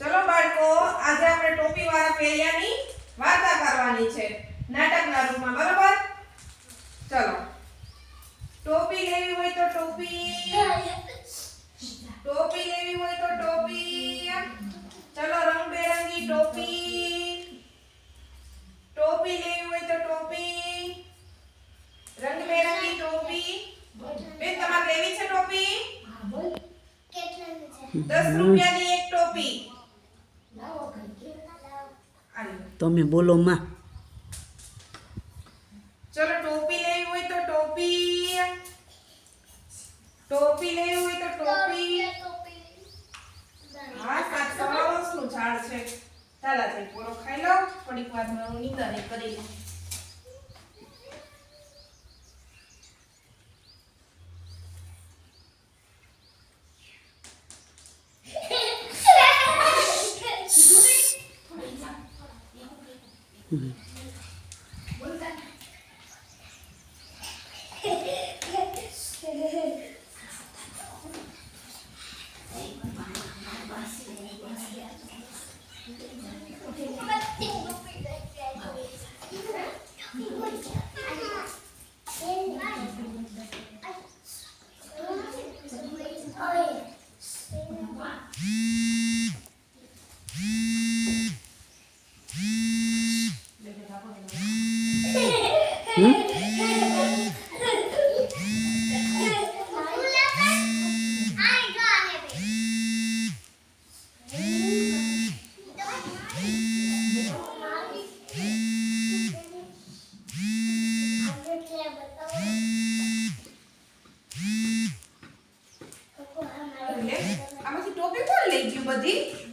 ચલો બાળકો, આજે આપણે ટોપીવાળા ફેરિયાની વાર્તા કરવાની છે નાટકના રૂપમાં, બરોબર? ચલો. ટોપી લેવી હોય તો ટોપી, ટોપી લેવી હોય તો ટોપી. ચલો, રંગબેરંગી ટોપી, ટોપી લેવી હોય તો ટોપી, રંગબેરંગી ટોપી. બેન, તમારે લેવી છે ટોપી? હા, બોલ. કેટલાની છે? 10 રૂપિયાની એક ટોપી. લાવો કઈ. તમે બોલો માં. ચલો, ટોપી લેવી હોય તો ટોપી, ટોપી લેવી હોય તો ટોપી. હા, 7 વર્ષનું ઝાડ છે. ચાલા જઈ પોરો ખાઈ લો, થોડીક વાર મારું નિંદર કરી લો. આમાંથી ટોપી કોણ લઈ ગયું બધી?